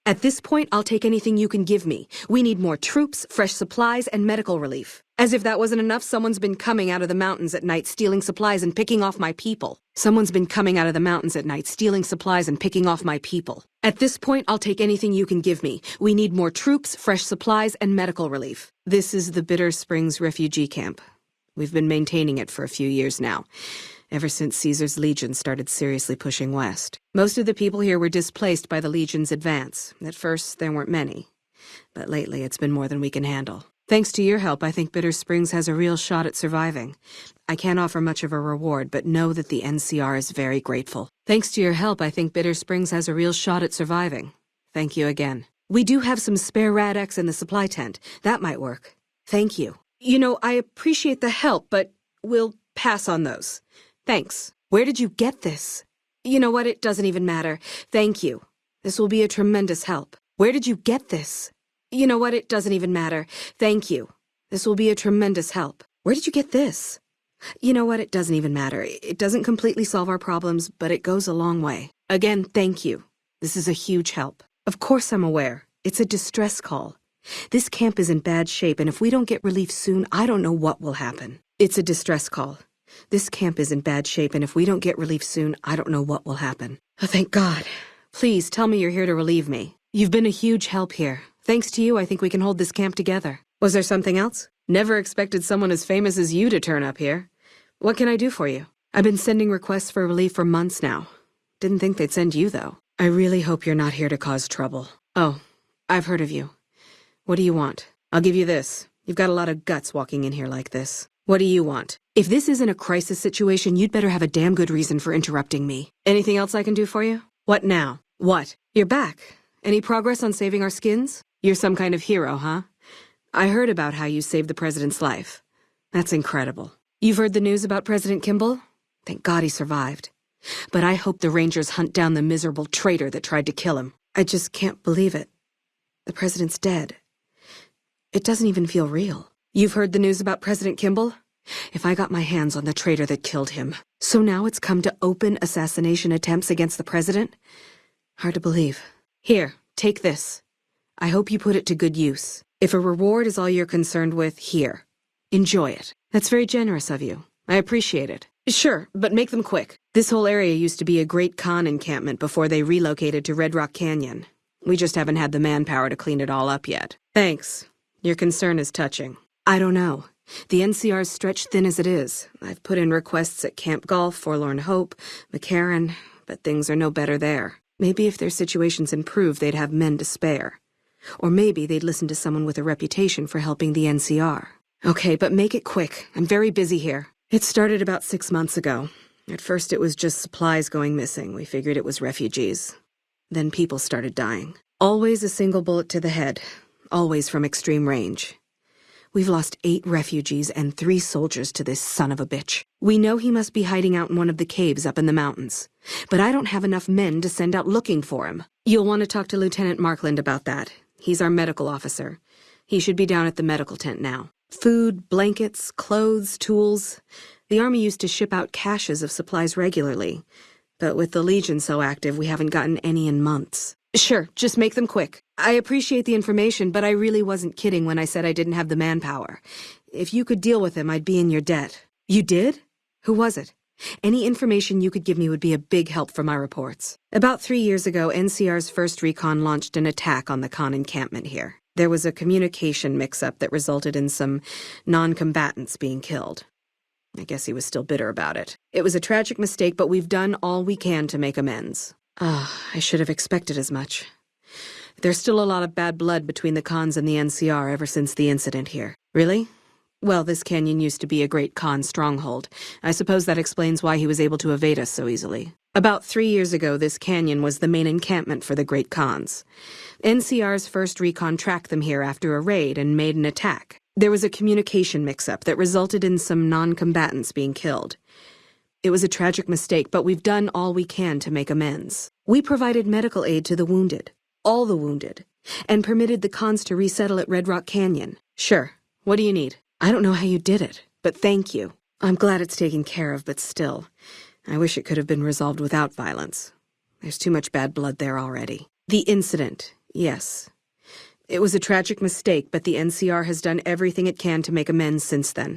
At this point, I'll take anything you can give me. We need more troops, fresh supplies, and medical relief. As if that wasn't enough, someone's been coming out of the mountains at night, stealing supplies and picking off my people. Someone's been coming out of the mountains at night, stealing supplies and picking off my people. At this point, I'll take anything you can give me. We need more troops, fresh supplies, and medical relief. This is the Bitter Springs refugee camp. We've been maintaining it for a few years now, ever since Caesar's Legion started seriously pushing west. Most of the people here were displaced by the Legion's advance. At first, there weren't many, but lately it's been more than we can handle. Thanks to your help, I think Bitter Springs has a real shot at surviving. I can't offer much of a reward, but know that the NCR is very grateful. Thanks to your help, I think Bitter Springs has a real shot at surviving. Thank you again. We do have some spare Rad-X in the supply tent. That might work. Thank you. You know, I appreciate the help, but we'll pass on those. Thanks. Where did you get this? You know what? It doesn't even matter. Thank you. This will be a tremendous help. Where did you get this? You know what? It doesn't even matter. Thank you. This will be a tremendous help. Where did you get this? You know what? It doesn't even matter. It doesn't completely solve our problems, but it goes a long way. Again, thank you. This is a huge help. Of course I'm aware. It's a distress call. This camp is in bad shape, and if we don't get relief soon, I don't know what will happen. It's a distress call. This camp is in bad shape, and if we don't get relief soon, I don't know what will happen. Oh, thank God. Please, tell me you're here to relieve me. You've been a huge help here. Thanks to you, I think we can hold this camp together. Was there something else? Never expected someone as famous as you to turn up here. What can I do for you? I've been sending requests for relief for months now. Didn't think they'd send you, though. I really hope you're not here to cause trouble. Oh, I've heard of you. What do you want? I'll give you this. You've got a lot of guts walking in here like this. What do you want? If this isn't a crisis situation, you'd better have a damn good reason for interrupting me. Anything else I can do for you? What now? What? You're back. Any progress on saving our skins? You're some kind of hero, huh? I heard about how you saved the president's life. That's incredible. You've heard the news about President Kimball? Thank God he survived. But I hope the Rangers hunt down the miserable traitor that tried to kill him. I just can't believe it. The president's dead. It doesn't even feel real. You've heard the news about President Kimball? If I got my hands on the traitor that killed him. So now it's come to open assassination attempts against the president? Hard to believe. Here, take this. I hope you put it to good use. If a reward is all you're concerned with, here. Enjoy it. That's very generous of you. I appreciate it. Sure, but make them quick. This whole area used to be a great con encampment before they relocated to Red Rock Canyon. We just haven't had the manpower to clean it all up yet. Thanks. Your concern is touching. I don't know. The NCR's stretched thin as it is. I've put in requests at Camp Golf, Forlorn Hope, McCarran, but things are no better there. Maybe if their situations improved, they'd have men to spare. Or maybe they'd listen to someone with a reputation for helping the NCR. Okay, but make it quick. I'm very busy here. It started about 6 months ago. At first it was just supplies going missing. We figured it was refugees. Then people started dying. Always a single bullet to the head. Always from extreme range. We've lost 8 refugees and 3 soldiers to this son of a bitch. We know he must be hiding out in one of the caves up in the mountains. But I don't have enough men to send out looking for him. You'll want to talk to Lieutenant Markland about that. He's our medical officer. He should be down at the medical tent now. Food, blankets, clothes, tools. The Army used to ship out caches of supplies regularly. But with the Legion so active, we haven't gotten any in months. Sure, just make them quick. I appreciate the information, but I really wasn't kidding when I said I didn't have the manpower. If you could deal with him, I'd be in your debt. You did? Who was it? Any information you could give me would be a big help for my reports. About 3 years ago, NCR's 1st Recon launched an attack on the con encampment here. There was a communication mix-up that resulted in some non-combatants being killed. I guess he was still bitter about it. It was a tragic mistake, but we've done all we can to make amends. I should have expected as much. There's still a lot of bad blood between the cons and the NCR ever since the incident here. Really? Well, this canyon used to be a great con stronghold. I suppose that explains why he was able to evade us so easily. About 3 years ago, this canyon was the main encampment for the great cons. NCR's 1st Recon tracked them here after a raid and made an attack. There was a communication mix-up that resulted in some non-combatants being killed. It was a tragic mistake, but we've done all we can to make amends. We provided medical aid to the wounded, all the wounded, and permitted the cons to resettle at Red Rock Canyon. Sure. What do you need? I don't know how you did it, but thank you. I'm glad it's taken care of, but still, I wish it could have been resolved without violence. There's too much bad blood there already. The incident. Yes. It was a tragic mistake, but the NCR has done everything it can to make amends since then.